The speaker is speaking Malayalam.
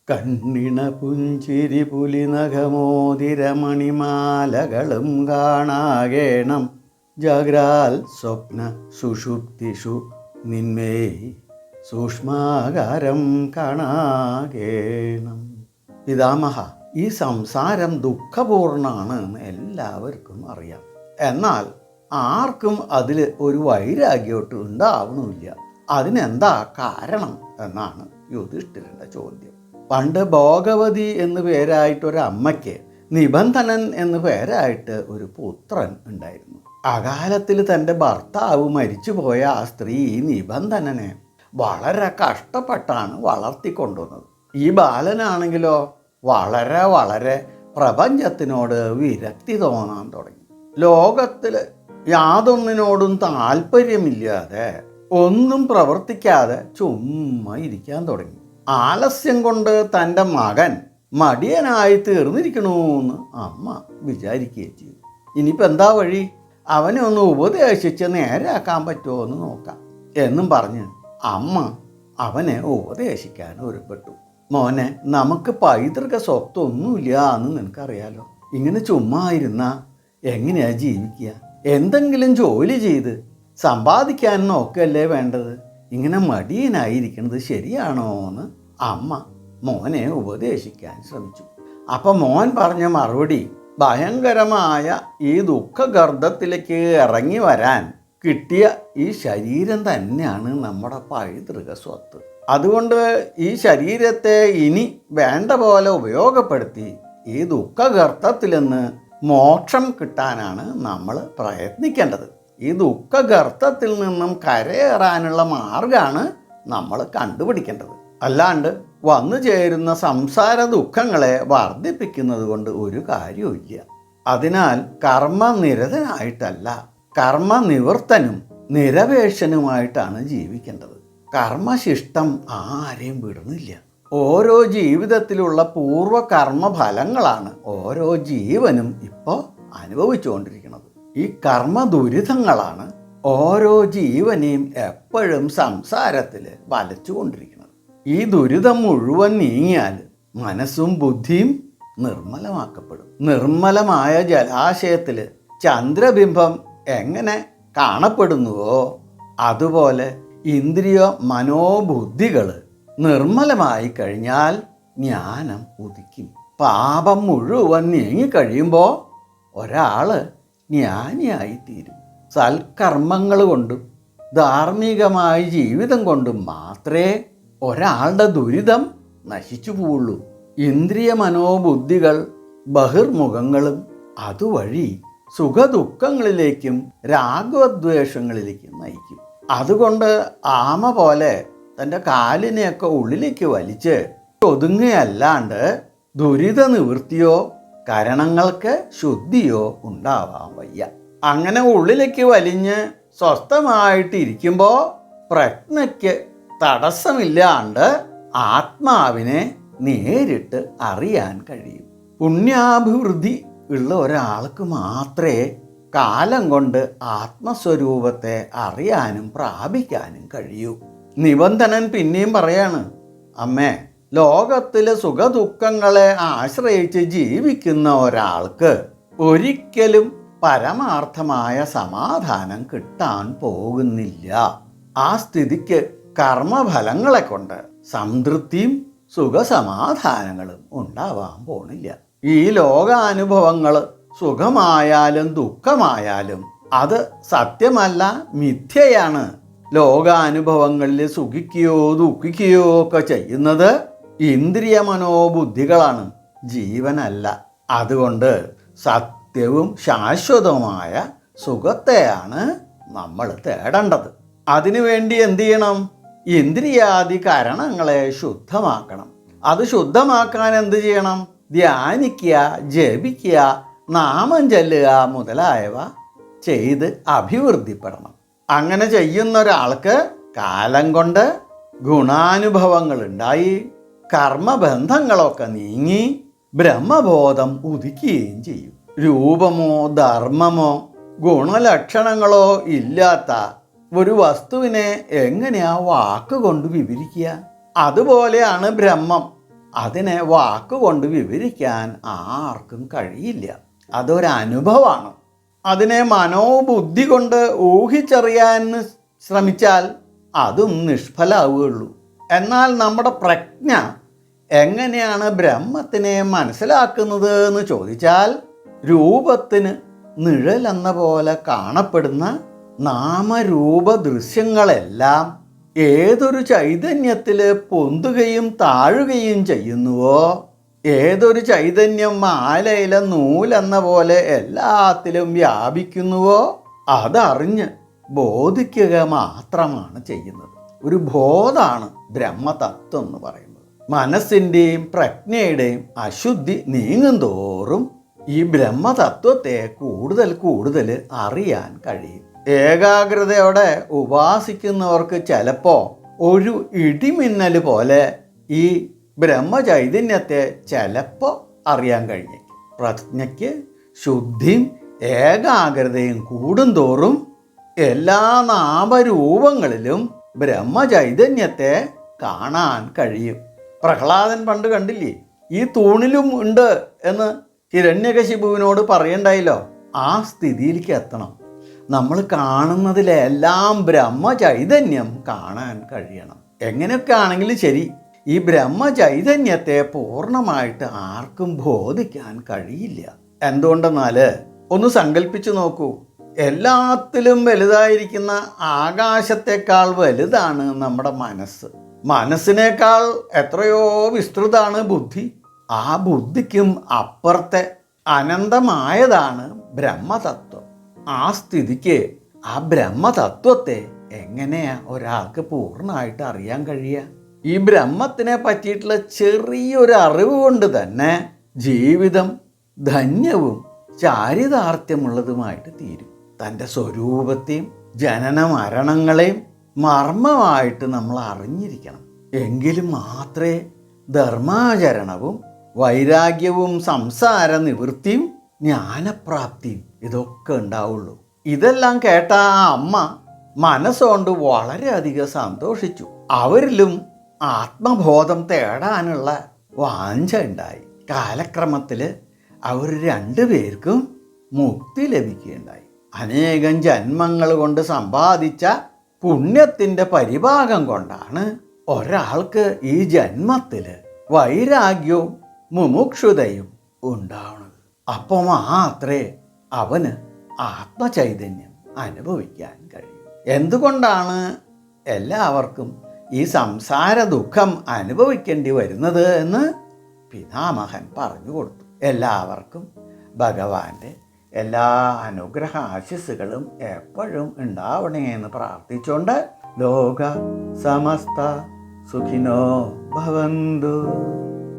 കണ്ണിണ പുഞ്ചിരി പുലിനഖമോതിരമണിമാലകളും കാണാകേണം ജഗ്രാൽ സ്വപ്ന സുഷുപ്തിഷു നിന്മേ സൂക്ഷ്മാകാരം കാണാകേണം. പിതാമഹ, ഈ സംസാരം ദുഃഖപൂർണ്ണമാണ് എന്ന് എല്ലാവർക്കും അറിയാം. എന്നാൽ ആർക്കും അതിൽ ഒരു വൈരാഗ്യോട്ട് ഉണ്ടാവണമില്ല. അതിനെന്താ കാരണം എന്നാണ് യുധിഷ്ഠിരൻ്റെ ചോദ്യം. പണ്ട് ഭോഗവതി എന്നു പേരായിട്ടൊരമ്മയ്ക്ക് നിബന്ധനൻ എന്നു പേരായിട്ട് ഒരു പുത്രൻ ഉണ്ടായിരുന്നു. അകാലത്തിൽ തൻ്റെ ഭർത്താവ് മരിച്ചുപോയ ആ സ്ത്രീ നിബന്ധനനെ വളരെ കഷ്ടപ്പെട്ടാണ് വളർത്തിക്കൊണ്ടുവന്നത്. ഈ ബാലനാണെങ്കിലോ വളരെ വളരെ പ്രപഞ്ചത്തിനോട് വിരക്തി തോന്നാൻ തുടങ്ങി. ലോകത്തിൽ യാതൊന്നിനോടും താല്പര്യമില്ലാതെ ഒന്നും പ്രവർത്തിക്കാതെ ചുമ്മാ ഇരിക്കാൻ തുടങ്ങി. ആലസ്യം കൊണ്ട് തൻ്റെ മകൻ മടിയനായി തീർന്നിരിക്കണമെന്ന് അമ്മ വിചാരിക്കുകയും ചെയ്തു. ഇനിയിപ്പോൾ എന്താ വഴി, അവനെ ഒന്ന് ഉപദേശിച്ച് നേരെയാക്കാൻ പറ്റുമോ എന്ന് നോക്കാം എന്നും പറഞ്ഞ് അമ്മ അവനെ ഉപദേശിക്കാൻ ഒരുപ്പെട്ടു. മോനെ, നമുക്ക് പൈതൃക സ്വത്തൊന്നുമില്ല എന്ന് നിനക്കറിയാലോ. ഇങ്ങനെ ചുമ്മാ ഇരുന്നാൽ എങ്ങനെയാ ജീവിക്കുക? എന്തെങ്കിലും ജോലി ചെയ്ത് സമ്പാദിക്കാൻ നോക്കല്ലേ വേണ്ടത്. ഇങ്ങനെ മടിയനായിരിക്കുന്നത് ശരിയാണോ എന്ന് അമ്മ മോനെ ഉപദേശിക്കാൻ ശ്രമിച്ചു. അപ്പം മോൻ പറഞ്ഞ മറുപടി, ഭയങ്കരമായ ഈ ദുഃഖഗർത്തത്തിലേക്ക് ഇറങ്ങി വരാൻ കിട്ടിയ ഈ ശരീരം തന്നെയാണ് നമ്മുടെ പൈതൃക സ്വത്ത്. അതുകൊണ്ട് ഈ ശരീരത്തെ ഇനി വേണ്ട പോലെ ഉപയോഗപ്പെടുത്തി ഈ ദുഃഖഗർത്തത്തിൽ നിന്ന് മോക്ഷം കിട്ടാനാണ് നമ്മൾ പ്രയത്നിക്കേണ്ടത്. ഈ ദുഃഖഗർത്തത്തിൽ നിന്നും കരയേറാനുള്ള മാർഗമാണ് നമ്മൾ കണ്ടുപിടിക്കേണ്ടത്. അല്ലാണ്ട് വന്നു ചേരുന്ന സംസാര ദുഃഖങ്ങളെ വർദ്ധിപ്പിക്കുന്നത് കൊണ്ട് ഒരു കാര്യവുമില്ല. അതിനാൽ കർമ്മനിരതനായിട്ടല്ല, കർമ്മനിവൃത്തനും നിരപേക്ഷനുമായിട്ടാണ് ജീവിക്കേണ്ടത്. കർമ്മശിഷ്ടം ആരെയും വിടുന്നില്ല. ഓരോ ജീവിതത്തിലുള്ള പൂർവ്വകർമ്മഫലങ്ങളാണ് ഓരോ ജീവനും ഇപ്പോൾ അനുഭവിച്ചുകൊണ്ടിരിക്കുന്നത്. ഈ കർമ്മ ദുരിതങ്ങളാണ് ഓരോ ജീവനെയും എപ്പോഴും സംസാരത്തിൽ വലച്ചുകൊണ്ടിരിക്കുന്നത്. ഈ ദുരിതം മുഴുവൻ നീങ്ങിയാൽ മനസ്സും ബുദ്ധിയും നിർമ്മലമാക്കപ്പെടും. നിർമ്മലമായ ജലാശയത്തിൽ ചന്ദ്രബിംബം എങ്ങനെ കാണപ്പെടുന്നുവോ അതുപോലെ ഇന്ദ്രിയ മനോബുദ്ധികൾ നിർമ്മലമായി കഴിഞ്ഞാൽ ജ്ഞാനം ഉദിക്കും. പാപം മുഴുവൻ നീങ്ങിക്കഴിയുമ്പോൾ ഒരാൾ ജ്ഞാനിയായിത്തീരും. സൽക്കർമ്മങ്ങൾ കൊണ്ടും ധാർമ്മികമായ ജീവിതം കൊണ്ടും മാത്രമേ ഒരാളുടെ ദുരിതം നശിച്ചു പോവുള്ളൂ. ഇന്ദ്രിയ മനോബുദ്ധികൾ ബഹിർമുഖങ്ങളും അതുവഴി സുഖദുഃഖങ്ങളിലേക്കും രാഗദ്വേഷങ്ങളിലേക്കും നയിക്കും. അതുകൊണ്ട് ആമ പോലെ തൻ്റെ കാലിനെയൊക്കെ ഉള്ളിലേക്ക് വലിച്ച് ഒതുങ്ങയല്ലാണ്ട് ദുരിത നിവൃത്തിയോ കരണങ്ങൾക്ക് ശുദ്ധിയോ ഉണ്ടാവാൻ വയ്യ. അങ്ങനെ ഉള്ളിലേക്ക് വലിഞ്ഞ് സ്വസ്ഥമായിട്ടിരിക്കുമ്പോൾ പ്രജ്ഞയ്ക്ക് തടസ്സമില്ലാണ്ട് ആത്മാവിനെ നേരിട്ട് അറിയാൻ കഴിയും. പുണ്യാഭിവൃദ്ധി ഉള്ള ഒരാൾക്ക് മാത്രമേ കാലം കൊണ്ട് ആത്മസ്വരൂപത്തെ അറിയാനും പ്രാപിക്കാനും കഴിയൂ. നിബന്ധനൻ പിന്നെയും പറയാണ്, അമ്മേ, ലോകത്തിലെ സുഖദുഃഖങ്ങളെ ആശ്രയിച്ച് ജീവിക്കുന്ന ഒരാൾക്ക് ഒരിക്കലും പരമാർത്ഥമായ സമാധാനം കിട്ടാൻ പോകുന്നില്ല. ആ സ്ഥിതിക്ക് കർമ്മഫലങ്ങളെ കൊണ്ട് സംതൃപ്തിയും സുഖസമാധാനങ്ങളും ഉണ്ടാവാൻ പോണില്ല. ഈ ലോകാനുഭവങ്ങൾ സുഖമായാലും ദുഃഖമായാലും അത് സത്യമല്ല, മിഥ്യയാണ്. ലോകാനുഭവങ്ങളിൽ സുഖിക്കുകയോ ദുഃഖിക്കുകയോ ഒക്കെ ചെയ്യുന്നത് ഇന്ദ്രിയ മനോബുദ്ധികളാണ്, ജീവനല്ല. അതുകൊണ്ട് സത്യവും ശാശ്വതവുമായ സുഖത്തെയാണ് നമ്മൾ തേടേണ്ടത്. അതിനുവേണ്ടി എന്തു ചെയ്യണം? ഇന്ദ്രിയാദി കരണങ്ങളെ ശുദ്ധമാക്കണം. അത് ശുദ്ധമാക്കാൻ എന്ത് ചെയ്യണം? ധ്യാനിക്കുക, ജപിക്കുക, നാമം ചൊല്ലുക മുതലായവ ചെയ്ത് അഭിവൃദ്ധിപ്പെടണം. അങ്ങനെ ചെയ്യുന്ന ഒരാൾക്ക് കാലം കൊണ്ട് ഗുണാനുഭവങ്ങൾ ഉണ്ടായി കർമ്മബന്ധങ്ങളൊക്കെ നീങ്ങി ബ്രഹ്മബോധം ഉദിക്കുകയും ചെയ്യും. രൂപമോ ധർമ്മമോ ഗുണലക്ഷണങ്ങളോ ഇല്ലാത്ത ഒരു വസ്തുവിനെ എങ്ങനെയാ വാക്കുകൊണ്ട് വിവരിക്കുക? അതുപോലെയാണ് ബ്രഹ്മം. അതിനെ വാക്കുകൊണ്ട് വിവരിക്കാൻ ആർക്കും കഴിയില്ല. അതൊരനുഭവമാണ്. അതിനെ മനോബുദ്ധി കൊണ്ട് ഊഹിച്ചറിയാൻ ശ്രമിച്ചാൽ അതും നിഷ്ഫലമാവുകയുള്ളൂ. എന്നാൽ നമ്മുടെ പ്രജ്ഞ എങ്ങനെയാണ് ബ്രഹ്മത്തിനെ മനസ്സിലാക്കുന്നത് എന്ന് ചോദിച്ചാൽ, രൂപത്തിന് നിഴലെന്ന പോലെ കാണപ്പെടുന്ന നാമരൂപ ദൃശ്യങ്ങളെല്ലാം ഏതൊരു ചൈതന്യത്തിൽ പൊന്തുകയും താഴുകയും ചെയ്യുന്നുവോ, ഏതൊരു ചൈതന്യം മാലയിലെ നൂലെന്ന പോലെ എല്ലാത്തിലും വ്യാപിക്കുന്നുവോ അതറിഞ്ഞ് ബോധിക്കുക മാത്രമാണ് ചെയ്യുന്നത്. ഒരു ബോധാണ് ബ്രഹ്മതത്വം എന്ന് പറയുന്നത്. മനസ്സിൻ്റെയും പ്രജ്ഞയുടെയും അശുദ്ധി നീങ്ങും തോറും ഈ ബ്രഹ്മതത്വത്തെ കൂടുതൽ കൂടുതൽ അറിയാൻ കഴിയും. ഏകാഗ്രതയോടെ ഉപാസിക്കുന്നവർക്ക് ചിലപ്പോൾ ഒരു ഇടിമിന്നൽ പോലെ ഈ ബ്രഹ്മചൈതന്യത്തെ ചിലപ്പോൾ അറിയാൻ കഴിഞ്ഞേക്കും. പ്രജ്ഞയ്ക്ക് ശുദ്ധിയും ഏകാഗ്രതയും കൂടുന്തോറും എല്ലാ നാമരൂപങ്ങളിലും ബ്രഹ്മചൈതന്യത്തെ കാണാൻ കഴിയും. പ്രഹ്ലാദൻ പണ്ട് കണ്ടില്ലേ, ഈ തൂണിലും ഉണ്ട് എന്ന് ഹിരണ്യകശിപുവിനോട് പറയണ്ടായില്ലോ. ആ സ്ഥിതിയിലേക്ക് എത്തണം. നമ്മൾ കാണുന്നതിലെല്ലാം ബ്രഹ്മചൈതന്യം കാണാൻ കഴിയണം. എങ്ങനെയൊക്കെ ആണെങ്കിലും ശരി, ഈ ബ്രഹ്മചൈതന്യത്തെ പൂർണ്ണമായിട്ട് ആർക്കും ബോധിക്കാൻ കഴിയില്ല. എന്തുകൊണ്ടെന്നാൽ ഒന്ന് സങ്കല്പിച്ചു നോക്കൂ, എല്ലാത്തിലും വലുതായിരിക്കുന്ന ആകാശത്തെക്കാൾ വലുതാണ് നമ്മുടെ മനസ്സ്. മനസ്സിനേക്കാൾ എത്രയോ വിസ്തൃതാണ് ബുദ്ധി. ആ ബുദ്ധിക്കും അപ്പുറത്തെ അനന്തമായതാണ് ബ്രഹ്മതത്വം. ആ സ്ഥിതിക്ക് ആ ബ്രഹ്മതത്വത്തെ എങ്ങനെയാ ഒരാൾക്ക് പൂർണ്ണമായിട്ട് അറിയാൻ കഴിയുക? ഈ ബ്രഹ്മത്തിനെ പറ്റിയിട്ടുള്ള ചെറിയൊരു അറിവ് കൊണ്ട് തന്നെ ജീവിതം ധന്യവും ചാരിതാർത്ഥ്യമുള്ളതുമായിട്ട് തീരും. തൻ്റെ സ്വരൂപത്തെയും ജനന മരണങ്ങളെയും മർമ്മമായിട്ട് നമ്മൾ അറിഞ്ഞിരിക്കണം. എങ്കിലും മാത്രമേ ധർമാചരണവും വൈരാഗ്യവും സംസാര നിവൃത്തിയും ജ്ഞാനപ്രാപ്തിയും ഇതൊക്കെ ഉണ്ടാവുള്ളൂ. ഇതെല്ലാം കേട്ട ആ അമ്മ മനസ്സുകൊണ്ട് വളരെയധികം സന്തോഷിച്ചു. അവരിലും ആത്മബോധം തേടാനുള്ള വാഞ്ച ഉണ്ടായി. കാലക്രമത്തിൽ അവർ രണ്ടുപേർക്കും മുക്തി ലഭിക്കുകയുണ്ടായി. അനേകം ജന്മങ്ങൾ കൊണ്ട് സമ്പാദിച്ച പുണ്യത്തിൻ്റെ പരിഭാഗം കൊണ്ടാണ് ഒരാൾക്ക് ഈ ജന്മത്തിൽ വൈരാഗ്യവും മുമുക്ഷുതയും ഉണ്ടാവുന്നത്. അപ്പോൾ മാത്രമേ അവന് ആത്മചൈതന്യം അനുഭവിക്കാൻ കഴിയും. എന്തുകൊണ്ടാണ് എല്ലാവർക്കും ഈ സംസാര ദുഃഖം അനുഭവിക്കേണ്ടി വരുന്നത് എന്ന് പിതാമഹൻ പറഞ്ഞു കൊടുത്തു. എല്ലാവർക്കും ഭഗവാന്റെ എല്ലാ അനുഗ്രഹ ആശിസ്സുകളും എപ്പോഴും ഉണ്ടാവണേ എന്ന് പ്രാർത്ഥിച്ചുകൊണ്ട് ലോക സമസ്ത സുഖിനോ ഭവന്തു.